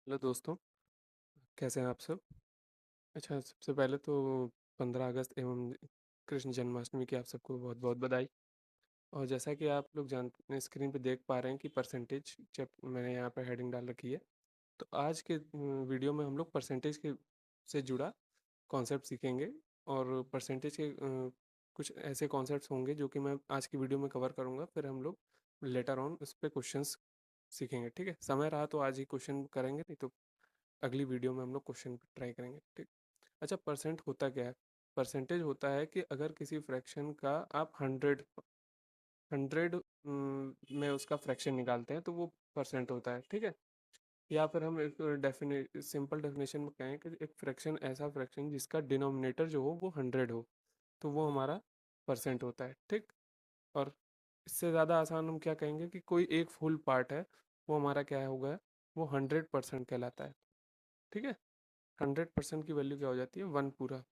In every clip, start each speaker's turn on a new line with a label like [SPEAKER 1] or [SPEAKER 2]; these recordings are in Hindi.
[SPEAKER 1] हेलो दोस्तों, कैसे हैं आप सब? अच्छा, सबसे पहले तो 15 अगस्त एवं कृष्ण जन्माष्टमी की आप सबको बहुत-बहुत बधाई। और जैसा कि आप लोग स्क्रीन पे देख पा रहे हैं कि परसेंटेज जब मैंने यहाँ पे हेडिंग डाल रखी है। तो आज के वीडियो में हम लोग परसेंटेज के से जुड़ा कॉन्सेप्ट सीखेंगे। और परसेंटेज के कुछ ऐसे कॉन्सेप्ट्स होंगे जो कि मैं आज की वीडियो में कवर करूँगा, फिर हम लोग लेटर ऑन उस पे क्वेश्चंस सीखेंगे, ठीक है? समय रहा तो आज ही क्वेश्चन करेंगे, नहीं तो अगली वीडियो में हम लोग क्वेश्चन ट्राई करेंगे, ठीक। अच्छा, परसेंट होता क्या है? परसेंटेज होता है कि अगर किसी फ्रैक्शन का आप 100 में उसका फ्रैक्शन निकालते हैं तो वो परसेंट होता है, ठीक है। या फिर हम एक सिंपल डेफिनेशन में कहें कि एक फ्रैक्शन ऐसा फ्रैक्शन जिसका डिनोमिनेटर जो हो वो 100 हो, तो वो हमारा परसेंट होता है, ठीक। और इससे ज़्यादा आसान हम क्या कहेंगे कि कोई एक फुल पार्ट है, वो हमारा क्या होगा, वो 100% कहलाता है, ठीक है। 100% की वैल्यू क्या हो जाती है, वन पूरा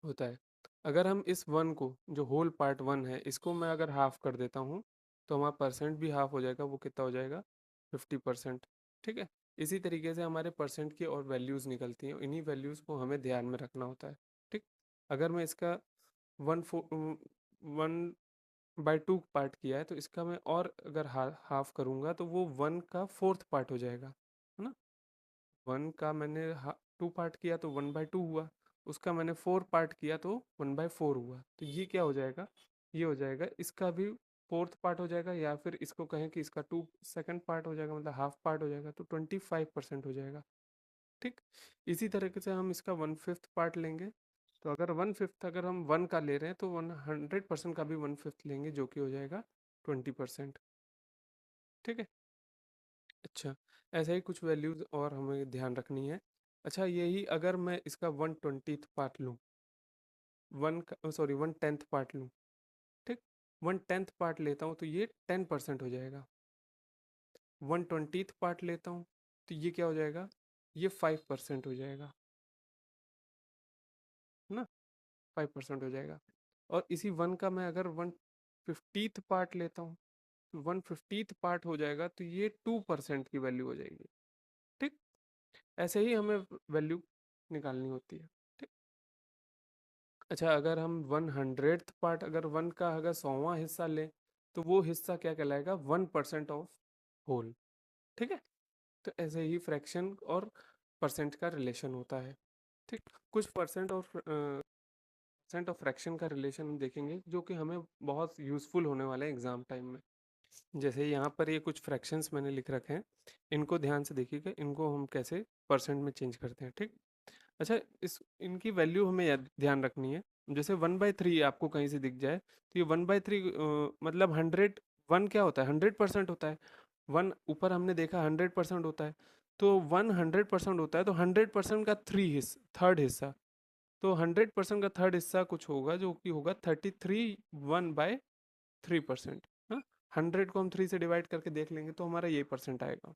[SPEAKER 1] होता है। अगर हम इस वन को, जो होल पार्ट वन है, इसको मैं अगर हाफ कर देता हूँ तो हमारा परसेंट भी हाफ हो जाएगा। वो कितना हो जाएगा, 50%, ठीक है। इसी तरीके से हमारे परसेंट की और वैल्यूज़ निकलती हैं, इन्हीं वैल्यूज़ को हमें ध्यान में रखना होता है, ठीक। अगर मैं इसका वन फो 1/2 पार्ट किया है तो इसका मैं और अगर हाफ करूँगा तो वो वन का फोर्थ पार्ट हो जाएगा, है ना। वन का मैंने 2 पार्ट किया तो 1/2 हुआ, उसका मैंने 4 पार्ट किया तो 1/4 हुआ। तो ये क्या हो जाएगा, ये हो जाएगा इसका भी फोर्थ पार्ट हो जाएगा, या फिर इसको कहें कि इसका टू सेकंड पार्ट हो जाएगा, मतलब हाफ पार्ट हो जाएगा, तो 25% हो जाएगा, ठीक। इसी तरीके से हम इसका 1/5 पार्ट लेंगे, तो अगर 1/5 अगर हम वन का ले रहे हैं तो 100% का भी 1/5 लेंगे, जो कि हो जाएगा 20%, ठीक है। अच्छा, ऐसा ही कुछ वैल्यूज़ और हमें ध्यान रखनी है। अच्छा, यही अगर मैं इसका 1/20th पार्ट लूँ, 1/10th पार्ट लूँ, ठीक? 1/10th पार्ट लेता हूँ तो ये 10% हो जाएगा। 1/20th पार्ट लेता हूँ तो ये क्या हो जाएगा, ये 5% हो जाएगा, है ना? 5% हो जाएगा। और इसी 1 का मैं अगर 1/50th पार्ट लेता हूँ, तो 1/50th पार्ट हो जाएगा तो ये 2% की वैल्यू हो जाएगी, ठीक? ऐसे ही हमें वैल्यू निकालनी होती है, ठीक? अच्छा, अगर हम 100th पार्ट, अगर वन का अगर 100वां हिस्सा लें तो वो हिस्सा क्या कहलाएगा, 1% ऑफ होल, ठीक है। तो ऐसे ही फ्रैक्शन और परसेंट का रिलेशन होता है, ठीक। कुछ परसेंट ऑफ फ्रैक्शन का रिलेशन हम देखेंगे जो कि हमें बहुत यूज़फुल होने वाले हैं एग्जाम टाइम में। जैसे यहाँ पर ये कुछ फ्रैक्शंस मैंने लिख रखे हैं, इनको ध्यान से देखिएगा, इनको हम कैसे परसेंट में चेंज करते हैं, ठीक। अच्छा, इस इनकी वैल्यू हमें ध्यान रखनी है। जैसे 1/3 आपको कहीं से दिख जाए तो ये 1/3 मतलब 100, 1 क्या होता है, 100% होता है। वन ऊपर हमने देखा 100% होता है, तो 100% होता है तो 100% का थर्ड हिस्सा, तो 100% का थर्ड हिस्सा कुछ होगा जो कि होगा 33 1/3%। हाँ, 100 को हम 3 से डिवाइड करके देख लेंगे तो हमारा ये परसेंट आएगा,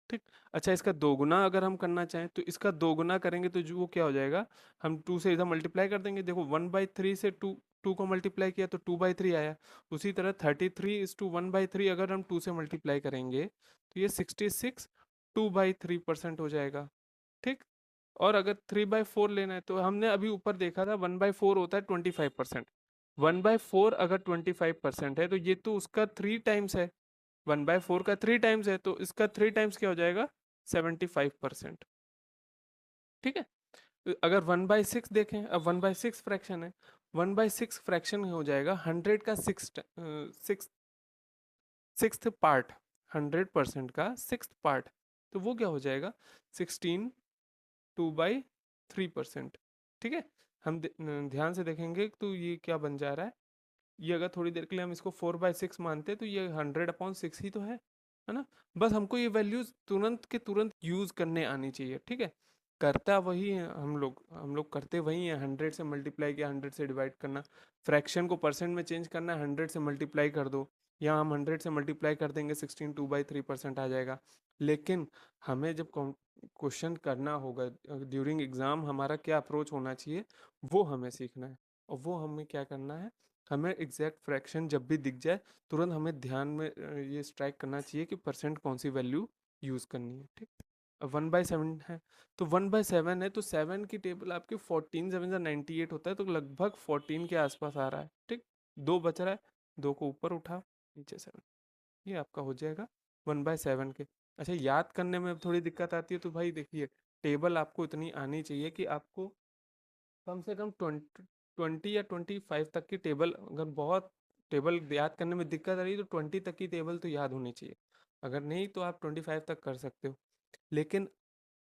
[SPEAKER 1] ठीक। अच्छा, इसका दोगुना अगर हम करना चाहें तो इसका दोगुना करेंगे तो जो वो क्या हो जाएगा, हम 2 से इधर मल्टीप्लाई कर देंगे। देखो 1/3 से टू को मल्टीप्लाई किया तो 2/3 आया। उसी तरह 33:1/3 अगर हम 2 से मल्टीप्लाई करेंगे तो ये 66 2/3% हो जाएगा, ठीक। और अगर 3/4 लेना है तो हमने अभी ऊपर देखा था 1/4 होता है 25%। 1/4 अगर 25% है तो ये तो उसका 3 टाइम्स है, 1/4 का 3 टाइम्स है, तो इसका 3 टाइम्स क्या हो जाएगा, 75%, ठीक है। तो अगर 1/6 देखें, अब 1/6 फ्रैक्शन है, 1/6 फ्रैक्शन हो जाएगा 100 का सिक्स्थ पार्ट, 100% का सिक्स्थ पार्ट, तो वो क्या हो जाएगा, 16 2/3%, ठीक है। हम ध्यान से देखेंगे तो ये क्या बन जा रहा है, ये अगर थोड़ी देर के लिए हम इसको 4/6 मानते हैं तो ये 100/6 ही तो है ना। बस हमको ये वैल्यूज तुरंत के तुरंत यूज करने आनी चाहिए, ठीक है। करता वही है, हम लोग करते वही है, 100 से मल्टीप्लाई किया, 100 से डिवाइड करना, फ्रैक्शन को परसेंट में चेंज करना है, 100 से मल्टीप्लाई कर दो, या हम 100 से मल्टीप्लाई कर देंगे 16 2/3% आ जाएगा। लेकिन हमें जब क्वेश्चन करना होगा ड्यूरिंग एग्जाम, हमारा क्या अप्रोच होना चाहिए वो हमें सीखना है। और वो हमें क्या करना है, हमें एग्जैक्ट फ्रैक्शन जब भी दिख जाए तुरंत हमें ध्यान में ये स्ट्राइक करना चाहिए कि परसेंट कौन सी वैल्यू यूज़ करनी है, ठीक। 1/7 है, तो 1/7 है, तो 7 की टेबल आपकी 14 7 98 होता है, तो लगभग 14 के आसपास आ रहा है। ठीक, दो बच रहा है, दो को ऊपर उठा, नीचे 7, ये आपका हो जाएगा 1/7 के। अच्छा, याद करने में थोड़ी दिक्कत आती है, तो भाई देखिए, टेबल आपको इतनी आनी चाहिए कि आपको कम से कम 20 या 25 तक की टेबल, अगर बहुत टेबल याद करने में दिक्कत आ रही है तो 20 तक की टेबल तो याद होनी चाहिए। अगर नहीं तो आप 25 तक कर सकते हो। लेकिन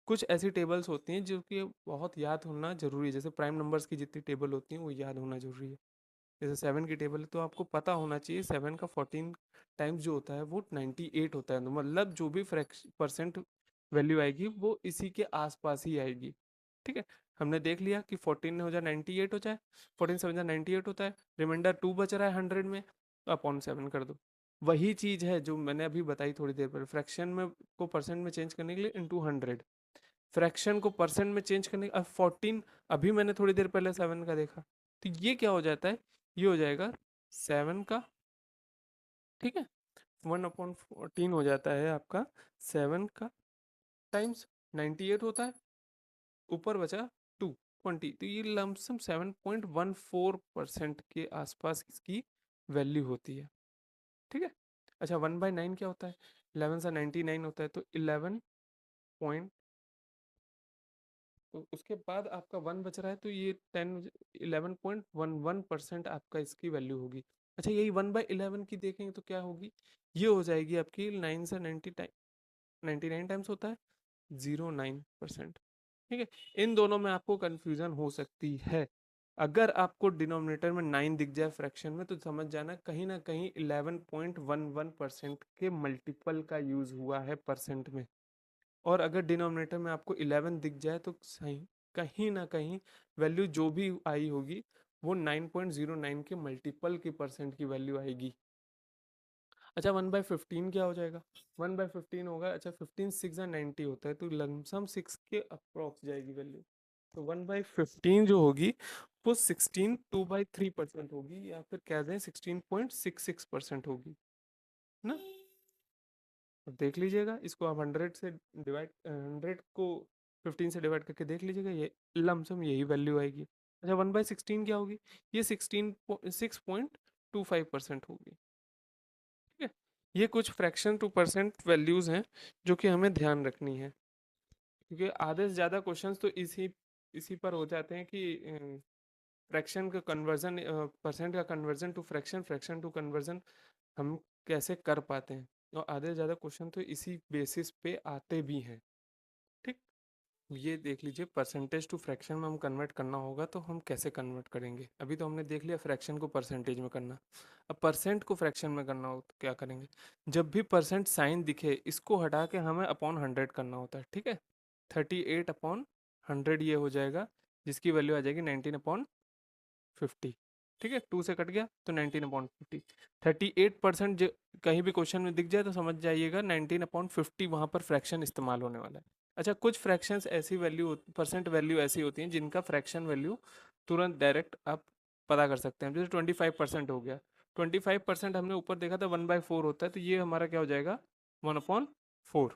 [SPEAKER 1] कुछ ऐसी टेबल्स होती हैं जो कि बहुत याद होना जरूरी है, जैसे प्राइम नंबर्स की जितनी टेबल होती हैं वो याद होना जरूरी है। जैसे 7 की टेबल है तो आपको पता होना चाहिए 7 का 14 टाइम्स जो होता है वो 98 होता है, तो मतलब जो भी परसेंट वैल्यू आएगी वो इसी के आसपास ही आएगी। ठीक है, हमने देख लिया कि 14 हो जाए 98 हो जाए, 14 7 98 होता है, रिमाइंडर 2 बच रहा है 100 में, तो अपॉन 7 कर दो। वही चीज है जो मैंने अभी बताई थोड़ी देर पहले, फ्रैक्शन में को परसेंट में चेंज करने के लिए इंटू 100, फ्रैक्शन को परसेंट में चेंज करने अब 14, अभी मैंने थोड़ी देर पहले 7 का देखा, तो ये क्या हो जाता है, ये हो जाएगा 7 का, ठीक है, 1/14 हो जाता है आपका 7 का टाइम्स 98 होता है, ऊपर बचा 220, तो ये लमसम 7.14% के आसपास इसकी वैल्यू होती है। ठीक है, अच्छा 1/9 क्या होता है, 11 सा 99 होता है, तो 11 पॉइंट, तो उसके बाद आपका 1 बच रहा है, तो ये 11.11% आपका इसकी वैल्यू होगी। अच्छा, यही 1/11 की देखेंगे तो क्या होगी, ये हो जाएगी आपकी 9 से 99 टाइम्स होता है 09%। ठीक है, इन दोनों में आपको कंफ्यूजन हो सकती है। अगर आपको डिनोमिनेटर में 9 दिख जाए फ्रैक्शन में, तो समझ जाना कहीं ना कहीं 11.11% के मल्टीपल का यूज हुआ है परसेंट में। और अगर डिनोमिनेटर में आपको 11 दिख जाए तो सही, कहीं ना कहीं वैल्यू जो भी आई होगी वो 9.09 के मल्टीपल की परसेंट की वैल्यू आएगी। अच्छा, 1/15 क्या हो जाएगा, 1/15 होगा, अच्छा 15 6 90 होता है, तो लमसम 6 के अप्रॉक्स जाएगी वैल्यू, तो 1/15 जो होगी वो 16 2/3% होगी, या फिर कह दें 16.66% होगी ना। अब देख लीजिएगा इसको, आप 100 से डिवाइड, 100 को 15 से डिवाइड करके देख लीजिएगा, ये लमसम यही वैल्यू आएगी। अच्छा, 1/16 क्या होगी, ये 6.25% होगी। ठीक है, ये कुछ फ्रैक्शन टू परसेंट वैल्यूज हैं जो कि हमें ध्यान रखनी है, क्योंकि आधे से ज़्यादा क्वेश्चंस तो इसी इसी पर हो जाते हैं कि फ्रैक्शन का कन्वर्जन, परसेंट का conversion to fraction, fraction to conversion हम कैसे कर पाते हैं, और आधे से ज़्यादा क्वेश्चन तो इसी बेसिस पे आते भी हैं। ठीक, ये देख लीजिए, परसेंटेज टू फ्रैक्शन में हम कन्वर्ट करना होगा तो हम कैसे कन्वर्ट करेंगे, अभी तो हमने देख लिया फ्रैक्शन को परसेंटेज में करना, अब परसेंट को फ्रैक्शन में करना हो तो क्या करेंगे, जब भी परसेंट साइन दिखे इसको हटा के हमें अपॉन 100 करना होता है। ठीक है, 38/100 ये हो जाएगा, जिसकी वैल्यू आ जाएगी 19/50। ठीक है, 2 से कट गया तो 19/50, 38% कहीं भी क्वेश्चन में दिख जाए तो समझ जाइएगा 19/50 वहां पर फ्रैक्शन इस्तेमाल होने वाला है। अच्छा, कुछ फ्रैक्शंस ऐसी वैल्यू, परसेंट वैल्यू ऐसी होती हैं जिनका फ्रैक्शन वैल्यू तुरंत डायरेक्ट आप पता कर सकते हैं, जैसे 25% हो गया, 25% हमने ऊपर देखा था 1/4 होता है, तो ये हमारा क्या हो जाएगा 1/4।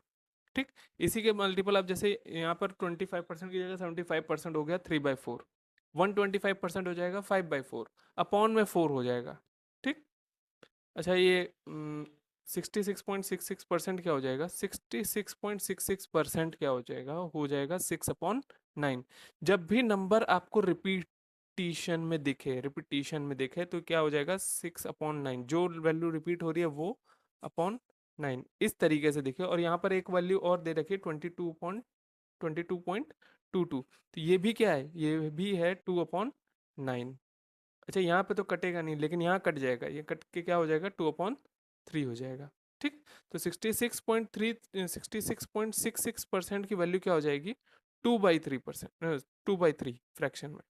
[SPEAKER 1] ठीक, इसी के मल्टीपल आप जैसे यहाँ पर 25% की जगह 75% हो गया 3/4, 125% हो जाएगा 5/4, अपॉन में 4 हो जाएगा। ठीक, अच्छा ये 66.66% क्या हो जाएगा, 66.66% क्या हो जाएगा 6/9। जब भी नंबर आपको रिपीटिशन में दिखे तो क्या हो जाएगा 6/9, जो वैल्यू रिपीट हो रही है वो अपॉन 9, इस तरीके से दिखे। और यहाँ पर एक वैल्यू और दे रखी है 22.22, तो ये भी क्या है, ये भी है 2/9। अच्छा, यहाँ पे तो कटेगा नहीं, लेकिन यहाँ कट जाएगा, ये कट के क्या हो जाएगा 2/3 हो जाएगा। ठीक, तो 66.66% की वैल्यू क्या हो जाएगी 2/3%, 2/3 फ्रैक्शन में।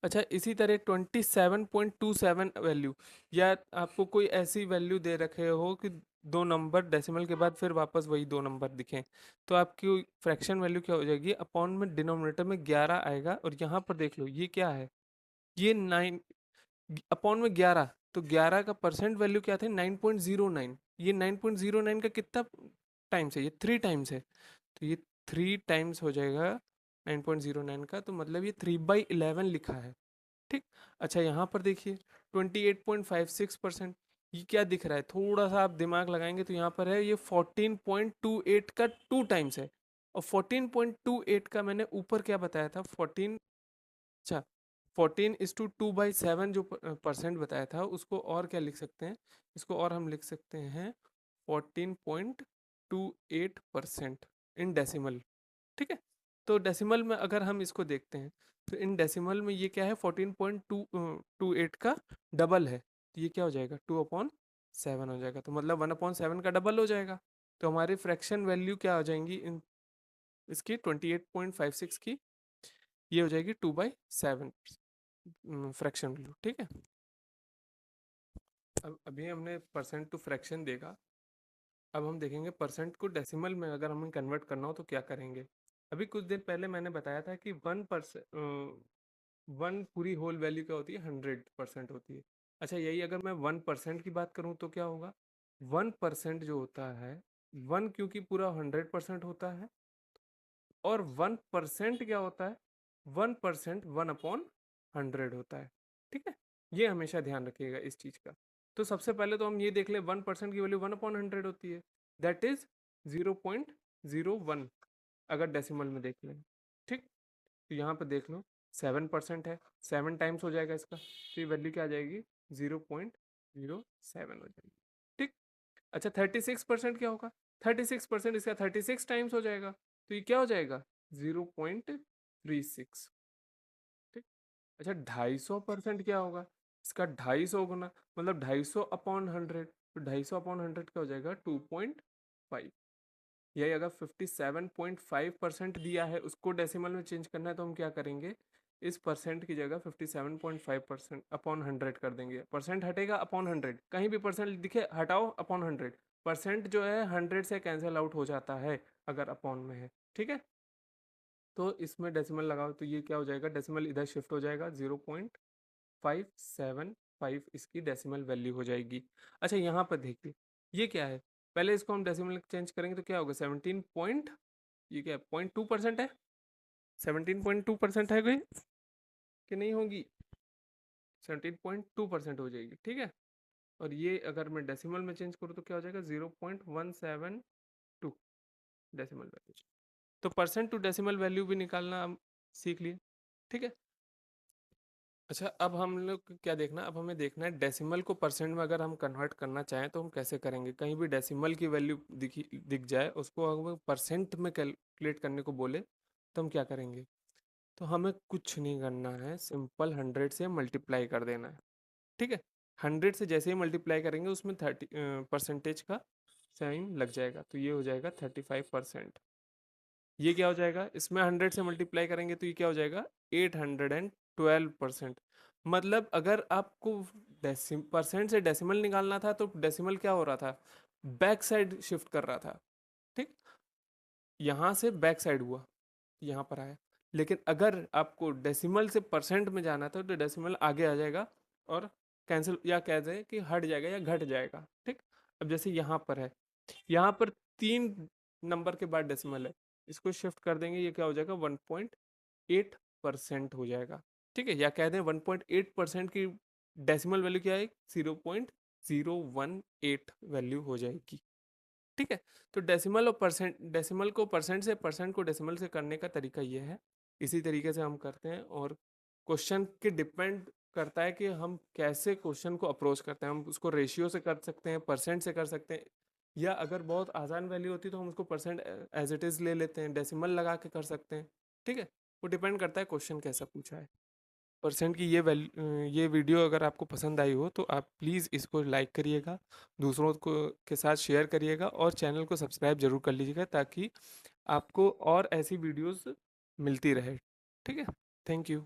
[SPEAKER 1] अच्छा, इसी तरह 27.27 वैल्यू, या आपको कोई ऐसी वैल्यू दे रखे हो कि दो नंबर डेसिमल के बाद फिर वापस वही दो नंबर दिखें, तो आपकी फ्रैक्शन वैल्यू क्या हो जाएगी, अपॉन में डिनोमिनेटर में 11 आएगा, और यहाँ पर देख लो ये क्या है, ये 9 अपॉन में 11, तो 11 का परसेंट वैल्यू क्या थे 9.09, ये 9.09 का कितना टाइम्स है, ये 3 टाइम्स है, तो ये 3 टाइम्स हो जाएगा 9.09 का, तो मतलब ये 3/11 लिखा है। ठीक। अच्छा यहाँ पर देखिए 28.56%, ये क्या दिख रहा है, थोड़ा सा आप दिमाग लगाएंगे तो यहाँ पर है ये 14.28 का 2 टाइम्स है, और 14.28 का मैंने ऊपर क्या बताया था 14, अच्छा 14:2/7 जो परसेंट बताया था उसको और क्या लिख सकते हैं, इसको और हम लिख सकते हैं 14.28% इन डेसिमल। ठीक है, तो डेसिमल में अगर हम इसको देखते हैं तो इन डेसिमल में ये क्या है 14.28 का डबल है, तो ये क्या हो जाएगा 2/7 हो जाएगा, तो मतलब 1/7 का डबल हो जाएगा। तो हमारी फ्रैक्शन वैल्यू क्या हो जाएंगी इन इसकी 28.56 की, ये हो जाएगी 2/7 फ्रैक्शन वैल्यू। ठीक है, अब अभी हमने परसेंट टू फ्रैक्शन देखा, अब हम देखेंगे परसेंट को डेसिमल में अगर हमें कन्वर्ट करना हो तो क्या करेंगे। अभी कुछ दिन पहले मैंने बताया था कि 1 पूरी होल वैल्यू क्या होती है 100% होती है। अच्छा यही अगर मैं 1% की बात करूं तो क्या होगा, 1% जो होता है, 1 क्योंकि पूरा 100% होता है, और 1% क्या होता है, 1% 1/100 होता है। ठीक है, ये हमेशा ध्यान रखिएगा इस चीज का। तो सबसे पहले तो हम ये देख लें 1% की वैल्यू 1/100 होती है, दैट इज 0.01 अगर डेसिमल में देख लें। ठीक, तो यहाँ पे देख लो 7% है, 7 टाइम्स हो जाएगा इसका, तो ये वैल्यू क्या आ जाएगी 0.07 हो जाएगी। ठीक। अच्छा 36% क्या होगा, 36% इसका 36 टाइम्स हो जाएगा, तो ये क्या हो जाएगा 0.36। ठीक। अच्छा 250% क्या होगा, इसका 250 गुना, मतलब 250/100, तो 250/100 क्या हो जाएगा 2.5। यही अगर 57.5% दिया है उसको डेसिमल में चेंज करना है तो हम क्या करेंगे, इस परसेंट की जगह 57.5%/100 कर देंगे, परसेंट हटेगा अपॉन 100, कहीं भी परसेंट दिखे हटाओ अपॉन 100, परसेंट जो है 100 से कैंसिल आउट हो जाता है अगर अपॉन में है। ठीक है, तो इसमें डेसिमल लगाओ तो ये क्या हो जाएगा, डेसिमल इधर शिफ्ट हो जाएगा, 0.575 इसकी डेसिमल वैल्यू हो जाएगी। अच्छा यहाँ पर देखिए ये क्या है, पहले इसको हम डेसिमल चेंज करेंगे तो क्या होगा 17 पॉइंट, ये क्या 0.2% है, 17.2% है कोई कि नहीं होगी, 17.2% हो जाएगी। ठीक है, और ये अगर मैं डेसिमल में चेंज करूँ तो क्या हो जाएगा 0.172 डेसिमल वैल्यू। तो परसेंट टू डेसिमल वैल्यू भी निकालना हम सीख लिए। ठीक है। अच्छा अब हम लोग को क्या देखना, अब हमें देखना है डेसिमल को परसेंट में अगर हम कन्वर्ट करना चाहें तो हम कैसे करेंगे, कहीं भी डेसिमल की वैल्यू दिख जाए उसको अगर परसेंट में कैलकुलेट करने को बोले तो हम क्या करेंगे, तो हमें कुछ नहीं करना है, सिंपल 100 से मल्टीप्लाई कर देना है। ठीक है, 100 से जैसे ही मल्टीप्लाई करेंगे उसमें 30% का साइन लग जाएगा, तो ये हो जाएगा 35%। ये क्या हो जाएगा, इसमें 100 से मल्टीप्लाई करेंगे तो ये क्या हो जाएगा 812%। मतलब अगर आपको परसेंट से डेसिमल निकालना था तो डेसिमल क्या हो रहा था, बैक साइड शिफ्ट कर रहा था। ठीक, यहाँ से बैक साइड हुआ, यहाँ पर आया, लेकिन अगर आपको डेसिमल से परसेंट में जाना था तो डेसिमल आगे आ जाएगा और कैंसिल या कह दें कि हट जाएगा या घट जाएगा। ठीक, अब जैसे यहाँ पर है, यहाँ पर 3 नंबर के बाद डेसिमल है, इसको शिफ्ट कर देंगे, ये क्या हो जाएगा 1.8% हो जाएगा। ठीक है, या कह दें 1.8% की डेसिमल वैल्यू क्या है 0.018 वैल्यू हो जाएगी। ठीक है, तो डेसिमल और परसेंट, डेसिमल को परसेंट से, परसेंट को डेसिमल से करने का तरीका ये है, इसी तरीके से हम करते हैं। और क्वेश्चन के डिपेंड करता है कि हम कैसे क्वेश्चन को अप्रोच करते हैं, हम उसको रेशियो से कर सकते हैं, परसेंट से कर सकते हैं, या अगर बहुत आसान वैल्यू होती है तो हम उसको परसेंट एज इट इज़ ले लेते हैं, डेसिमल लगा के कर सकते हैं। ठीक है, वो डिपेंड करता है क्वेश्चन कैसा पूछा है। परसेंट की ये वीडियो अगर आपको पसंद आई हो तो आप प्लीज़ इसको लाइक करिएगा, दूसरों को के साथ शेयर करिएगा और चैनल को सब्सक्राइब जरूर कर लीजिएगा ताकि आपको और ऐसी वीडियोस मिलती रहे। ठीक है, थैंक यू।